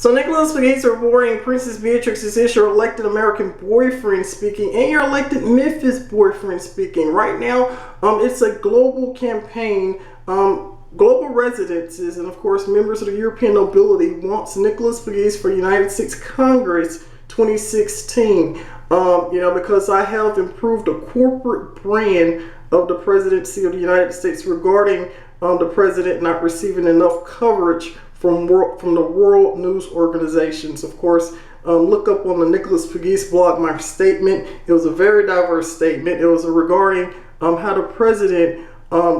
So Nicholas Pegues reporting Princess Beatrix is your elected American boyfriend speaking and your elected Memphis boyfriend speaking. Right now, it's a global campaign. Global residences and of course members of the European nobility wants Nicholas Pegues for United States Congress 2016. Because I have improved the corporate brand of the presidency of the United States regarding the president not receiving enough coverage from the world news organizations. Of course, look up on the Nicholas Pegues blog my statement. It was a very diverse statement. It was regarding how the president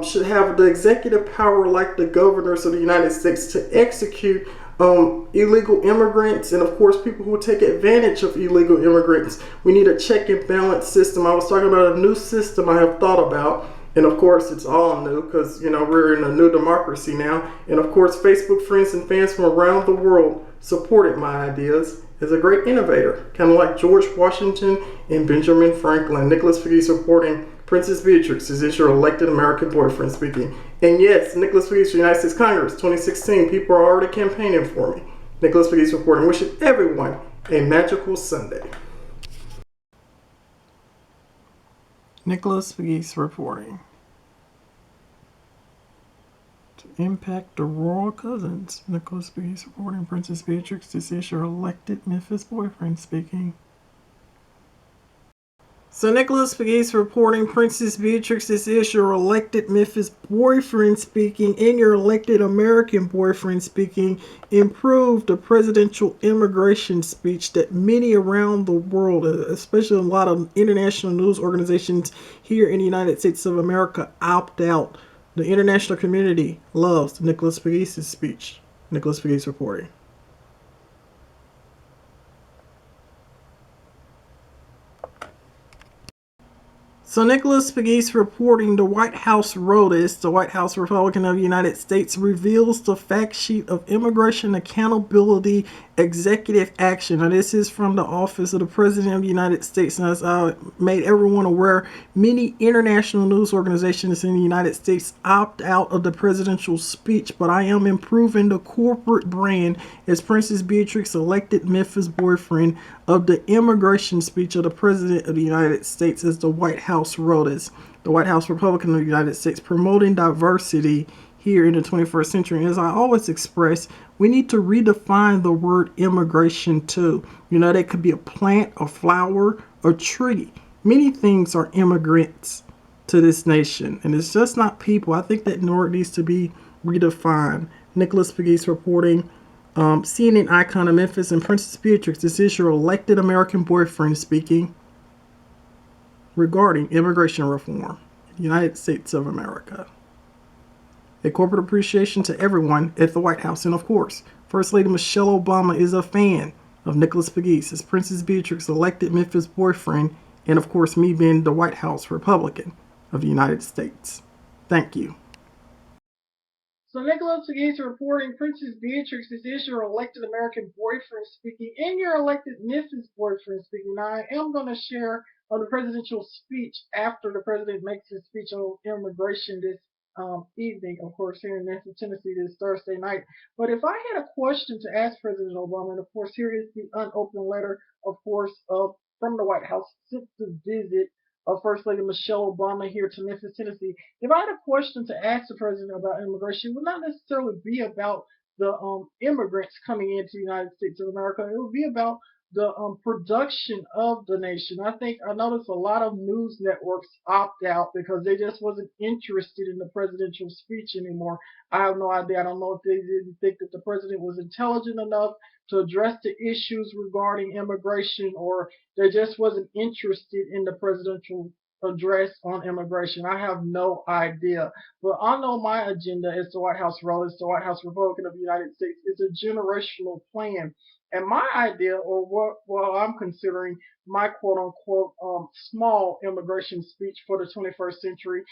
should have the executive power like the governors of the United States to execute illegal immigrants and of course people who take advantage of illegal immigrants. We need a check and balance system. I was talking about a new system I have thought about. And of course, it's all new because, we're in a new democracy now. And of course, Facebook friends and fans from around the world supported my ideas as a great innovator, kind of like George Washington and Benjamin Franklin. Nicholas Pegues reporting Princess Beatrix is your elected American boyfriend speaking. And yes, Nicholas Pegues for United States Congress 2016. People are already campaigning for me. Nicholas Pegues reporting. Wishing everyone a magical Sunday. Nicholas Pegues reporting. To impact the royal cousins. Nicholas Pegues reporting Princess Beatrix is your elected Memphis boyfriend speaking. So Nicholas Pegues reporting Princess Beatrix is your elected Memphis boyfriend speaking and your elected American boyfriend speaking improved the presidential immigration speech that many around the world, especially a lot of international news organizations here in the United States of America, opt out. The international community loves Nicholas Pegues' speech. Nicholas Pegues reporting. So Nicholas Pegues reporting the White House ROTUS, the White House Republican of the United States, reveals the fact sheet of Immigration Accountability Executive Action. Now this is from the Office of the President of the United States. And as I made everyone aware, many international news organizations in the United States opt out of the presidential speech, but I am improving the corporate brand as Princess Beatrix elected Memphis boyfriend of the immigration speech of the President of the United States as the White House ROTUS, the White House Republican of the United States, promoting diversity here in the 21st century. And as I always express, we need to redefine the word immigration too. That could be a plant, a flower, a tree. Many things are immigrants to this nation, and it's just not people. I think that word needs to be redefined. Nicholas Pegues reporting. CNN icon of Memphis and Princess Beatrix, this is your elected American boyfriend speaking regarding immigration reform in the United States of America. A corporate appreciation to everyone at the White House. And of course, First Lady Michelle Obama is a fan of Nicholas Pegues as Princess Beatrix elected Memphis boyfriend, and of course me being the White House Republican of the United States. Thank you. So Nicholas Pegues reporting Princess Beatrix is your elected American boyfriend speaking and your elected Memphis boyfriend speaking. Now I am going to share the presidential speech after the president makes his speech on immigration this evening, of course, here in Memphis, Tennessee this Thursday night. But if I had a question to ask President Obama, and of course here is the unopened letter, of course, from the White House sent to visit First Lady Michelle Obama here to Memphis, Tennessee. If I had a question to ask the president about immigration, it would not necessarily be about the immigrants coming into the United States of America. It would be about the production of the nation. I noticed a lot of news networks opt out because they just wasn't interested in the presidential speech anymore. I have no idea. I don't know if they didn't think that the president was intelligent enough to address the issues regarding immigration, or they just wasn't interested in the presidential address on immigration. I have no idea. But I know my agenda is the White House ROTUS, the White House Republican of the United States. It's a generational plan. And my idea, or what I'm considering my quote unquote small immigration speech for the 21st century.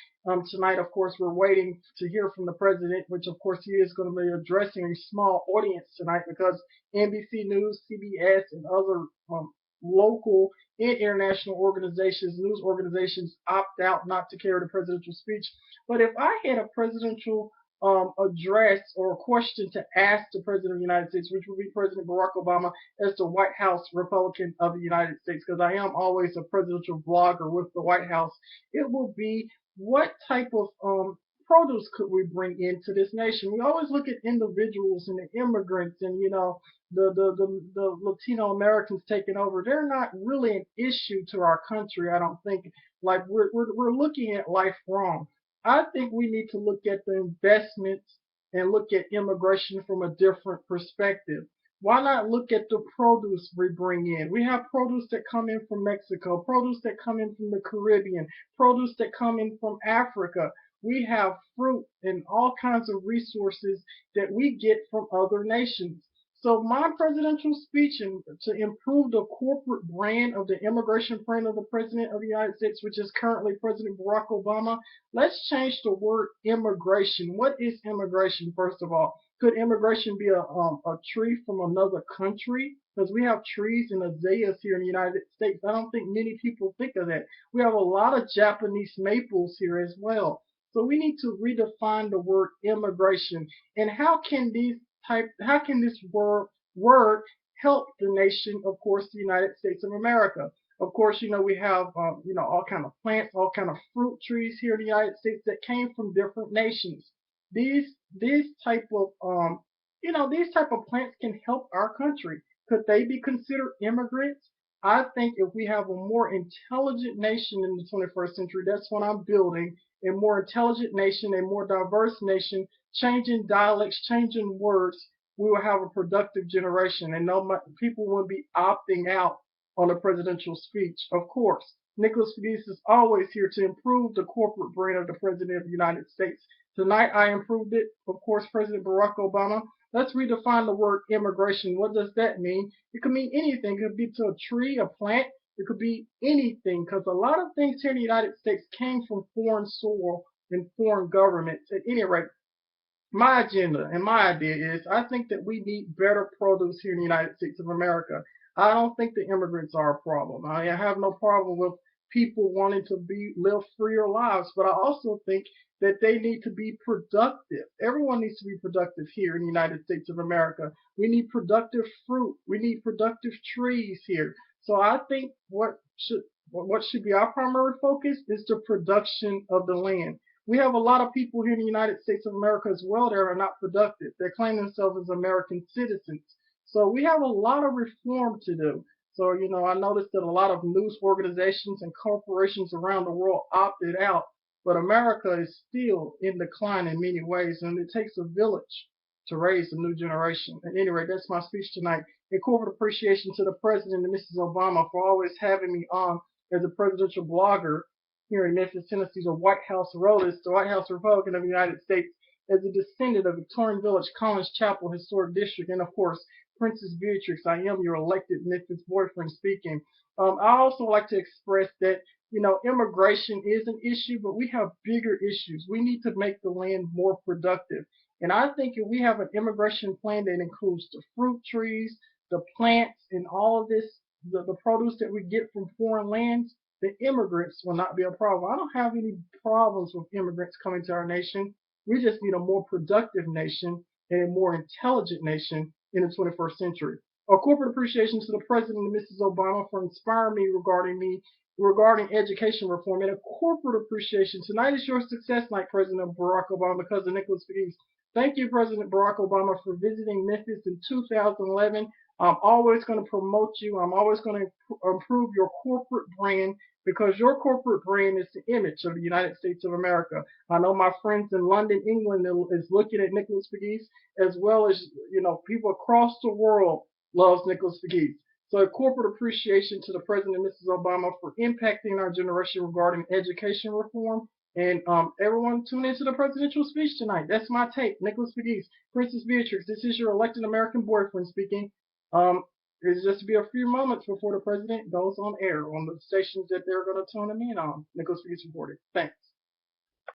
Tonight, of course, we're waiting to hear from the president, which of course he is going to be addressing a small audience tonight because NBC News, CBS, and other local and international organizations, news organizations opt out not to carry the presidential speech. But if I had a presidential address or a question to ask the President of the United States, which would be President Barack Obama as the White House Republican of the United States, because I am always a presidential blogger with the White House, it will be what type of produce could we bring into this nation? We always look at individuals and the immigrants and the Latino Americans taking over. They're not really an issue to our country, I don't think. Like we're looking at life wrong. I think we need to look at the investments and look at immigration from a different perspective. Why not look at the produce we bring in? We have produce that come in from Mexico, produce that come in from the Caribbean, produce that come in from Africa. We have fruit and all kinds of resources that we get from other nations. So my presidential speech and to improve the corporate brand of the immigration brand of the President of the United States, which is currently President Barack Obama, let's change the word immigration. What is immigration, first of all? Could immigration be a tree from another country? Because we have trees and azaleas here in the United States. I don't think many people think of that. We have a lot of Japanese maples here as well. So we need to redefine the word immigration. And how can this word help the nation, of course, the United States of America? Of course, we have all kind of plants, all kind of fruit trees here in the United States that came from different nations. These type of these type of plants can help our country. Could they be considered immigrants? I think if we have a more intelligent nation in the 21st century, that's what I'm building, a more intelligent nation, a more diverse nation, changing dialects, changing words, we will have a productive generation, and no people won't be opting out on a presidential speech. Of course, Nicholas Pegues is always here to improve the corporate brand of the President of the United States. Tonight I improved it. Of course, President Barack Obama. Let's redefine the word immigration. What does that mean? It could mean anything. It could be to a tree, a plant. It could be anything, because a lot of things here in the United States came from foreign soil and foreign governments. At any rate, my agenda and my idea is I think that we need better produce here in the United States of America. I don't think the immigrants are a problem. I have no problem with people wanting to live freer lives, but I also think that they need to be productive. Everyone needs to be productive here in the United States of America. We need productive fruit. We need productive trees here. So I think what should be our primary focus is the production of the land. We have a lot of people here in the United States of America as well that are not productive. They claim themselves as American citizens. So we have a lot of reform to do. So, I noticed that a lot of news organizations and corporations around the world opted out, but America is still in decline in many ways, and it takes a village to raise a new generation. At any rate, that's my speech tonight. A corporate appreciation to the President and Mrs. Obama for always having me on as a presidential blogger here in Memphis, Tennessee, the White House Rollers, the White House Republican of the United States, as a descendant of Victorian Village, Collins Chapel Historic District, and of course, Princess Beatrix, I am your elected Memphis boyfriend speaking. I also like to express that, immigration is an issue, but we have bigger issues. We need to make the land more productive. And I think if we have an immigration plan that includes the fruit trees, the plants, and all of this, the produce that we get from foreign lands, the immigrants will not be a problem. I don't have any problems with immigrants coming to our nation. We just need a more productive nation and a more intelligent nation in the 21st century. A corporate appreciation to the President and Mrs. Obama for inspiring me regarding education reform, and a corporate appreciation. Tonight is your success night, President Barack Obama, because of Nicholas Pegues. Thank you, President Barack Obama, for visiting Memphis in 2011. I'm always going to promote you. I'm always going to improve your corporate brand, because your corporate brand is the image of the United States of America. I know my friends in London, England, is looking at Nicholas Pegues, as well as people across the world loves Nicholas Pegues. So a corporate appreciation to the President and Mrs. Obama for impacting our generation regarding education reform. And everyone tune into the presidential speech tonight. That's my take. Nicholas Pegues, Princess Beatrix, this is your elected American boyfriend speaking. It's just to be a few moments before the president goes on air on the stations that they're going to tune him in on. Nicholas Pegues reporting. Thanks.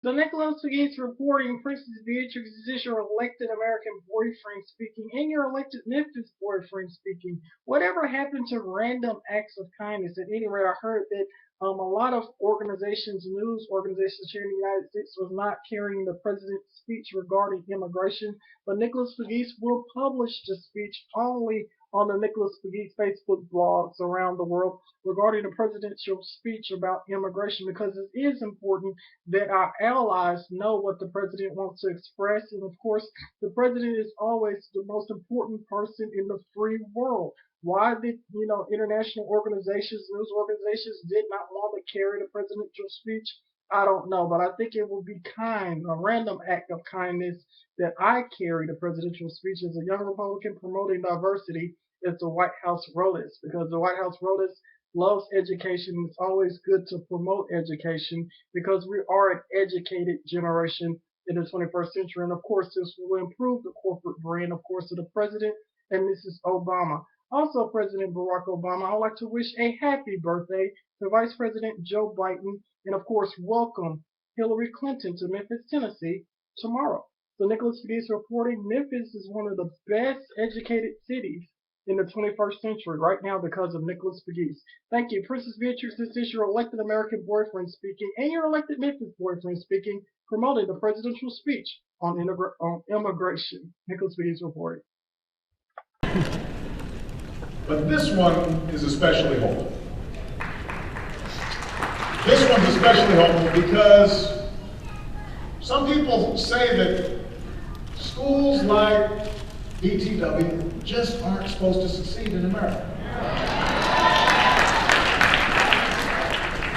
The Nicholas Pegues reporting. Princess Beatrix, this is your elected American boyfriend speaking, and your elected Memphis boyfriend speaking. Whatever happened to random acts of kindness? At any rate, I heard that a lot of organizations, news organizations here in the United States was not carrying the president's speech regarding immigration, but Nicholas Pegues will publish the speech only on the Nicholas Pegues Facebook blogs around the world regarding the presidential speech about immigration, because it is important that our allies know what the president wants to express. And of course, the president is always the most important person in the free world. Why did international organizations, news organizations, did not want to carry the presidential speech? I don't know, but I think it would be a random act of kindness that I carry the presidential speech as a young Republican promoting diversity, as the White House wrote us, because the White House wrote us loves education. It's always good to promote education because we are an educated generation in the 21st century. And of course, this will improve the corporate brand, of course, of the president and Mrs. Obama. Also, President Barack Obama, I'd like to wish a happy birthday to Vice President Joe Biden, and of course, welcome Hillary Clinton to Memphis, Tennessee tomorrow. So Nicholas Pegues reporting, Memphis is one of the best educated cities in the 21st century right now because of Nicholas Pegues. Thank you. Princess Beatrix, this is your elected American boyfriend speaking, and your elected Memphis boyfriend speaking, promoting the presidential speech on immigration. Nicholas Pegues reporting. But this one is especially hopeful. This one's especially hopeful because some people say that schools like BTW just aren't supposed to succeed in America.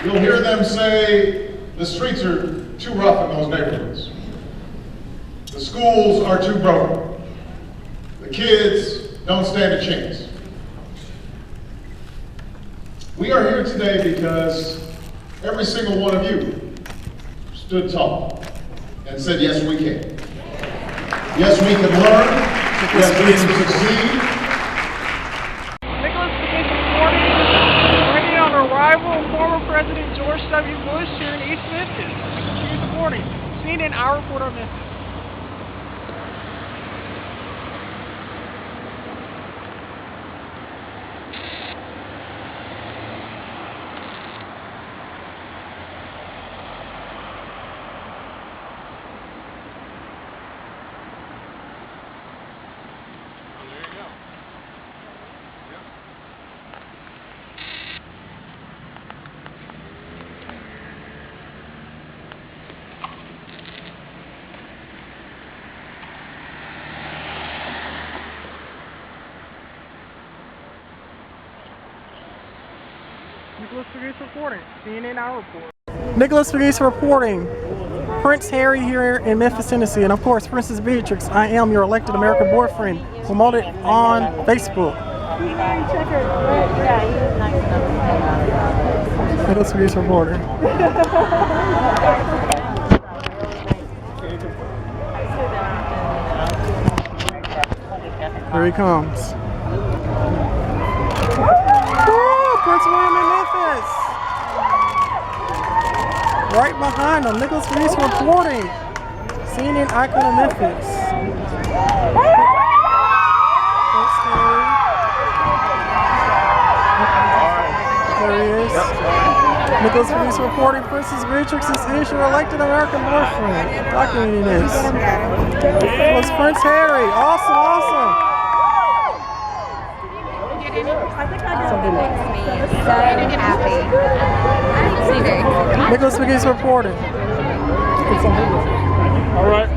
You'll hear them say the streets are too rough in those neighborhoods. The schools are too broken. The kids don't stand a chance. We are here today because every single one of you stood tall and said, yes, we can. Yes, we can learn. Yes, we can succeed. Nicholas Pegues reporting, bringing on arrival of former President George W. Bush here in East Memphis. Nicholas Pegues reporting, CNN, our reporter, Memphis. Nicholas Pegues reporting, CNN, our report. Nicholas Pegues reporting. Prince Harry here in Memphis, Tennessee, and of course, Princess Beatrix, I am your elected American boyfriend, promoted on Facebook. Nicholas Pegues reporting. Here he comes. Prince William in Memphis. Right behind him, Nicholas Pegues reporting. CNN icon of Memphis. There he is. Nicholas Pegues reporting. Princess Beatrix is your elected American boyfriend. Documenting this. It was Prince Harry. Awesome, awesome. Nicholas Pegues reporting. All right.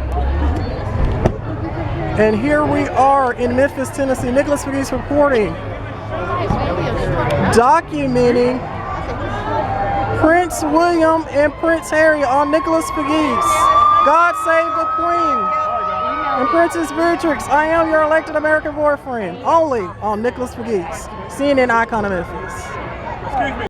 And here we are in Memphis, Tennessee. Nicholas Pegues reporting. Documenting Prince William and Prince Harry on Nicholas Pegues. God save the Queen. And Princess Beatrix, I am your elected American boyfriend. Only on Nicholas Pegues, CNN icon of Memphis.